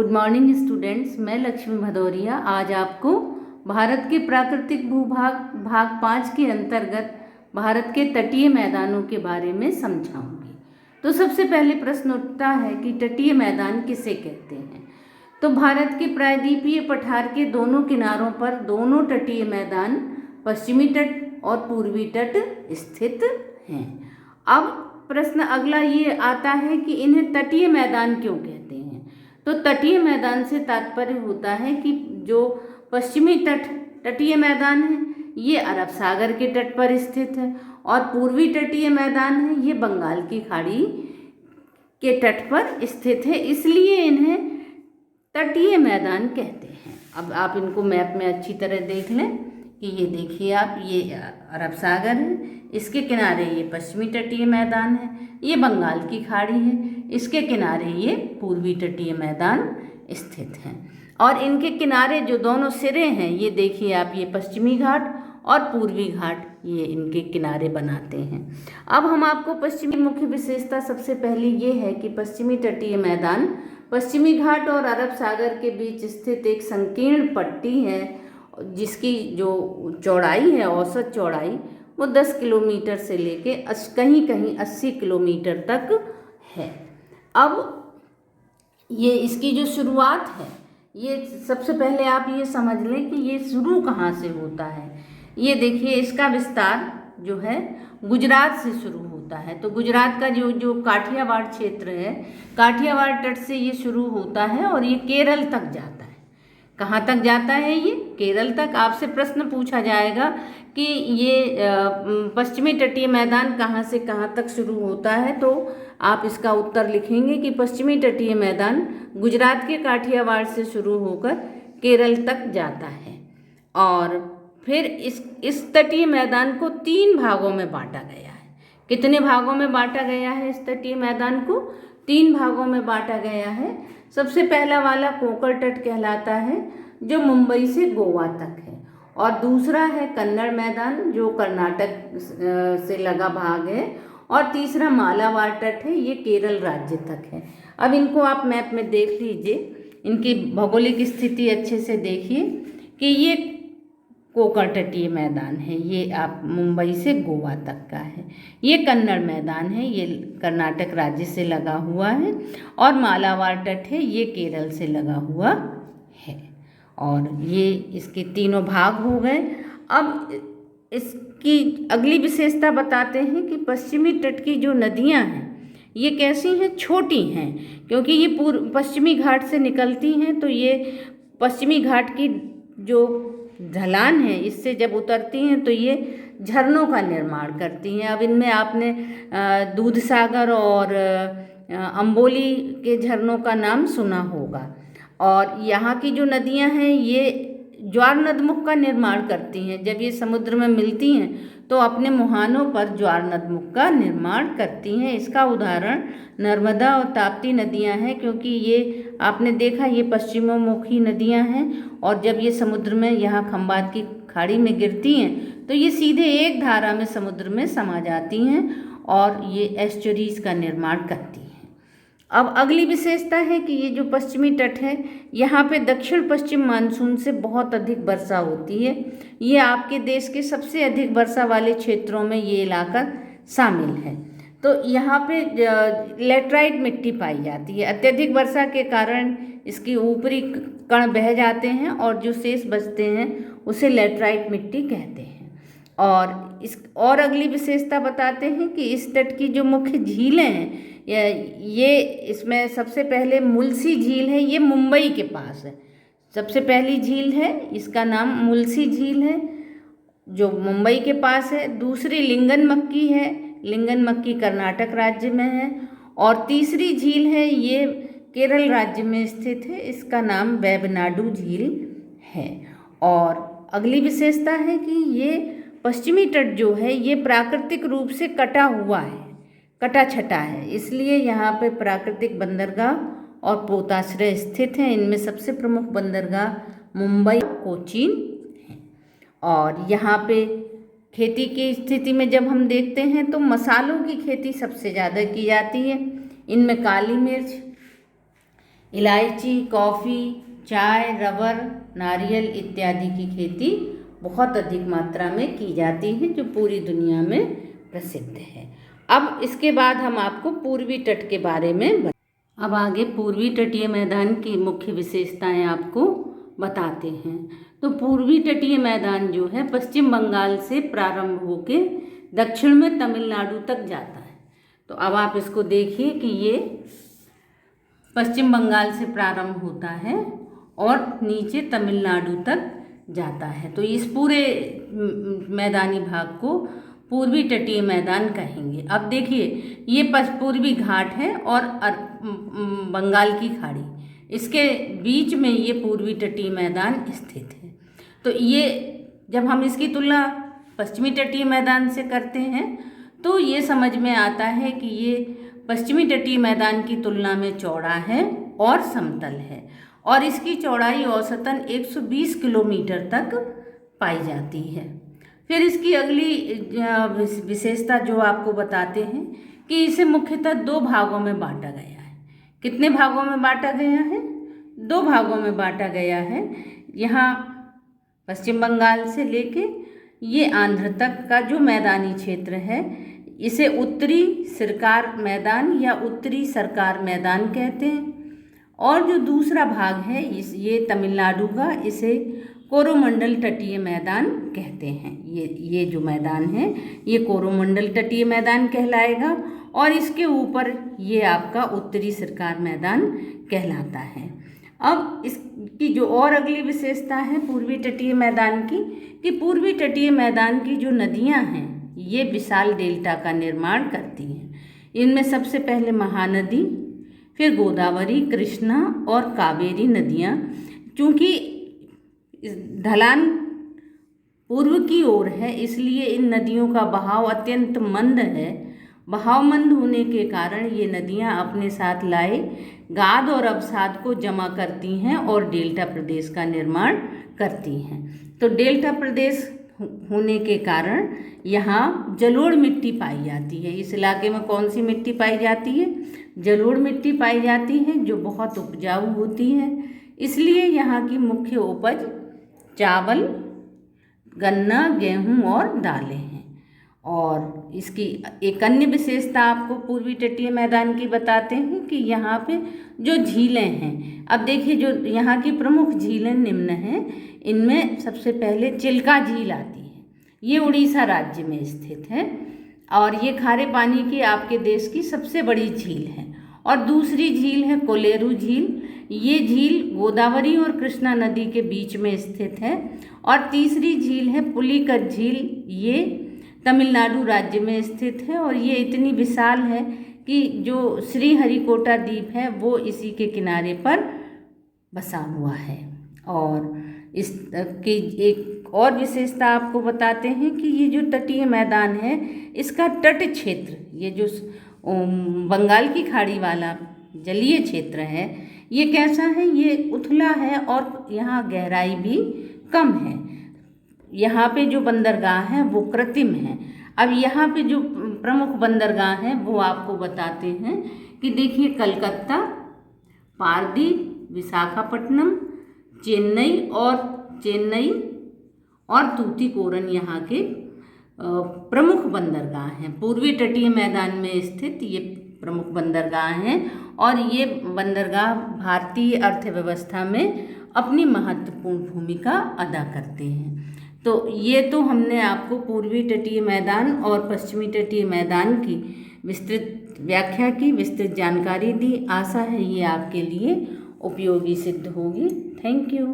Good morning students, मैं लक्ष्मी भदौरिया आज आपको भारत के प्राकृतिक भूभाग भाग 5 के अंतर्गत भारत के तटीय मैदानों के बारे में समझाऊंगी। तो सबसे पहले प्रश्न उठता है कि तटीय मैदान किसे कहते हैं। तो भारत के प्रायद्वीपीय पठार के दोनों किनारों पर दोनों तटीय मैदान पश्चिमी तट और पूर्वी तट स्थित हैं। अब प्रश्न अगला ये आता है कि इन्हें तटीय मैदान क्यों कहते हैं। तो तटीय मैदान से तात्पर्य होता है कि जो पश्चिमी तटीय मैदान है ये अरब सागर के तट पर स्थित है और पूर्वी तटीय मैदान है ये बंगाल की खाड़ी के तट पर स्थित है, इसलिए इन्हें तटीय मैदान कहते हैं। अब आप इनको मैप में अच्छी तरह देख लें कि ये देखिए आप, ये अरब सागर है, इसके किनारे ये पश्चिमी तटीय मैदान है, ये बंगाल की खाड़ी है, इसके किनारे ये पूर्वी तटीय मैदान स्थित हैं। और इनके किनारे जो दोनों सिरे हैं ये देखिए आप, ये पश्चिमी घाट और पूर्वी घाट ये इनके किनारे बनाते हैं। अब हम आपको पश्चिमी मुख्य विशेषता सबसे पहले ये है कि पश्चिमी तटीय मैदान पश्चिमी घाट और अरब सागर के बीच स्थित एक संकीर्ण पट्टी है जिसकी जो चौड़ाई है, औसत चौड़ाई वो 10 किलोमीटर से लेके कहीं कहीं 80 किलोमीटर तक है। अब ये इसकी जो शुरुआत है, ये सबसे पहले आप ये समझ लें कि ये शुरू कहाँ से होता है। ये देखिए इसका विस्तार जो है गुजरात से शुरू होता है। तो गुजरात का जो काठियावाड़ क्षेत्र है, काठियावाड़ तट से ये शुरू होता है और ये केरल तक जाता है। कहाँ तक जाता है ये? केरल तक। आपसे प्रश्न पूछा जाएगा कि ये पश्चिमी तटीय मैदान कहाँ से कहाँ तक शुरू होता है, तो आप इसका उत्तर लिखेंगे कि पश्चिमी तटीय मैदान गुजरात के काठियावाड़ से शुरू होकर केरल तक जाता है। और फिर इस तटीय मैदान को 3 भागों में बांटा गया है। कितने भागों में बांटा गया है? इस तटीय मैदान को 3 भागों में बांटा गया है। सबसे पहला वाला कोंकण तट कहलाता है जो मुंबई से गोवा तक है, और दूसरा है कन्नड़ मैदान जो कर्नाटक से लगा भाग है, और तीसरा मालाबार तट है, ये केरल राज्य तक है। अब इनको आप मैप में देख लीजिए, इनकी भौगोलिक स्थिति अच्छे से देखिए कि ये कोंकण तटीय मैदान है, ये आप मुंबई से गोवा तक का है। ये कन्नड़ मैदान है, ये कर्नाटक राज्य से लगा हुआ है, और मालाबार तट है, ये केरल से लगा हुआ है। और ये इसके तीनों भाग हो गए। अब इसकी अगली विशेषता बताते हैं कि पश्चिमी तट की जो नदियां हैं ये कैसी हैं? छोटी हैं, क्योंकि ये पश्चिमी घाट से निकलती हैं। तो ये पश्चिमी घाट की जो ढलान है इससे जब उतरती हैं तो ये झरनों का निर्माण करती हैं। अब इनमें आपने दूधसागर और अम्बोली के झरनों का नाम सुना होगा। और यहाँ की जो नदियाँ हैं ये ज्वार नदमुख का निर्माण करती हैं। जब ये समुद्र में मिलती हैं तो अपने मुहानों पर ज्वार नदमुख का निर्माण करती हैं। इसका उदाहरण नर्मदा और ताप्ती नदियां हैं, क्योंकि ये आपने देखा ये पश्चिमोन्मुखी नदियां हैं, और जब ये समुद्र में यहाँ खंबात की खाड़ी में गिरती हैं तो ये सीधे एक धारा में समुद्र में समा जाती हैं और ये एस्चुरीज का निर्माण करती हैं। अब अगली विशेषता है कि ये जो पश्चिमी तट है यहाँ पे दक्षिण पश्चिम मानसून से बहुत अधिक वर्षा होती है। ये आपके देश के सबसे अधिक वर्षा वाले क्षेत्रों में ये इलाका शामिल है। तो यहाँ पे लेटराइट मिट्टी पाई जाती है। अत्यधिक वर्षा के कारण इसकी ऊपरी कण बह जाते हैं और जो शेष बचते हैं उसे लेटराइट मिट्टी कहते हैं। और अगली विशेषता बताते हैं कि इस तट की जो मुख्य झीलें हैं ये इसमें सबसे पहले मुलसी झील है, ये मुंबई के पास है। सबसे पहली झील है, इसका नाम मुलसी झील है जो मुंबई के पास है। दूसरी लिंगन मक्की है, लिंगन मक्की कर्नाटक राज्य में है। और तीसरी झील है ये केरल राज्य में स्थित है, इसका नाम वेबनाडु झील है। और अगली विशेषता है कि ये पश्चिमी तट जो है ये प्राकृतिक रूप से कटा हुआ है, कटा छटा है, इसलिए यहाँ पे प्राकृतिक बंदरगाह और पोताश्रय स्थित हैं। इनमें सबसे प्रमुख बंदरगाह मुंबई, कोचीन है। और यहाँ पे खेती की स्थिति में जब हम देखते हैं तो मसालों की खेती सबसे ज़्यादा की जाती है। इनमें काली मिर्च, इलायची, कॉफ़ी, चाय, रबर, नारियल इत्यादि की खेती बहुत अधिक मात्रा में की जाती है, जो पूरी दुनिया में प्रसिद्ध है। अब इसके बाद हम आपको पूर्वी तट के बारे में अब आगे पूर्वी तटीय मैदान की मुख्य विशेषताएं आपको बताते हैं। तो पूर्वी तटीय मैदान जो है पश्चिम बंगाल से प्रारंभ होकर दक्षिण में तमिलनाडु तक जाता है। तो अब आप इसको देखिए कि ये पश्चिम बंगाल से प्रारंभ होता है और नीचे तमिलनाडु तक जाता है। तो इस पूरे मैदानी भाग को पूर्वी तटीय मैदान कहेंगे। अब देखिए, ये पूर्वी घाट है और बंगाल की खाड़ी, इसके बीच में ये पूर्वी तटीय मैदान स्थित है। तो ये जब हम इसकी तुलना पश्चिमी तटीय मैदान से करते हैं तो ये समझ में आता है कि ये पश्चिमी तटीय मैदान की तुलना में चौड़ा है और समतल है, और इसकी चौड़ाई औसतन 120 किलोमीटर तक पाई जाती है। फिर इसकी अगली विशेषता जो आपको बताते हैं कि इसे मुख्यतः 2 भागों में बांटा गया है। कितने भागों में बांटा गया है? 2 भागों में बांटा गया है। यहाँ पश्चिम बंगाल से लेके ये आंध्र तक का जो मैदानी क्षेत्र है, इसे उत्तरी सरकार मैदान या उत्तरी सरकार मैदान कहते हैं, और जो दूसरा भाग है ये तमिलनाडु का, इसे कोरोमंडल तटीय मैदान कहते हैं। ये जो मैदान है ये कोरोमंडल तटीय मैदान कहलाएगा, और इसके ऊपर ये आपका उत्तरी सरकार मैदान कहलाता है। अब इसकी जो और अगली विशेषता है पूर्वी तटीय मैदान की, कि पूर्वी तटीय मैदान की जो नदियां हैं ये विशाल डेल्टा का निर्माण करती हैं। इनमें सबसे पहले महानदी, फिर गोदावरी, कृष्णा और कावेरी नदियां, चूँकि ढलान पूर्व की ओर है इसलिए इन नदियों का बहाव अत्यंत मंद है। बहाव मंद होने के कारण ये नदियां अपने साथ लाए गाद और अवसाद को जमा करती हैं और डेल्टा प्रदेश का निर्माण करती हैं। तो डेल्टा प्रदेश होने के कारण यहाँ जलोढ़ मिट्टी पाई जाती है। इस इलाके में कौन सी मिट्टी पाई जाती है? जलोढ़ मिट्टी पाई जाती है, जो बहुत उपजाऊ होती है। इसलिए यहाँ की मुख्य उपज चावल, गन्ना, गेहूं और दालें हैं। और इसकी एक अन्य विशेषता आपको पूर्वी तटीय मैदान की बताते हैं कि यहाँ पे जो झीलें हैं, अब देखिए जो यहाँ की प्रमुख झीलें निम्न हैं। इनमें सबसे पहले चिल्का झील आती है, ये उड़ीसा राज्य में स्थित है और ये खारे पानी की आपके देश की सबसे बड़ी झील है। और दूसरी झील है कोलेरू झील, ये झील गोदावरी और कृष्णा नदी के बीच में स्थित है। और तीसरी झील है पुलिकट झील, ये तमिलनाडु राज्य में स्थित है और ये इतनी विशाल है कि जो श्रीहरिकोटा द्वीप है वो इसी के किनारे पर बसा हुआ है। और इसकी एक और विशेषता आपको बताते हैं कि ये जो तटीय मैदान है इसका तट क्षेत्र, ये जो बंगाल की खाड़ी वाला जलीय क्षेत्र है, ये कैसा है? ये उथला है और यहाँ गहराई भी कम है। यहाँ पे जो बंदरगाह हैं वो कृत्रिम हैं। अब यहाँ पे जो प्रमुख बंदरगाह हैं वो आपको बताते हैं कि देखिए कलकत्ता, पारदीप, विशाखापट्टनम, चेन्नई और तूतीकोरन यहाँ के प्रमुख बंदरगाह हैं। पूर्वी तटीय मैदान में स्थित ये प्रमुख बंदरगाह हैं और ये बंदरगाह भारतीय अर्थव्यवस्था में अपनी महत्वपूर्ण भूमिका अदा करते हैं। तो ये तो हमने आपको पूर्वी तटीय मैदान और पश्चिमी तटीय मैदान की विस्तृत व्याख्या की, विस्तृत जानकारी दी। आशा है ये आपके लिए उपयोगी सिद्ध होगी। Thank you.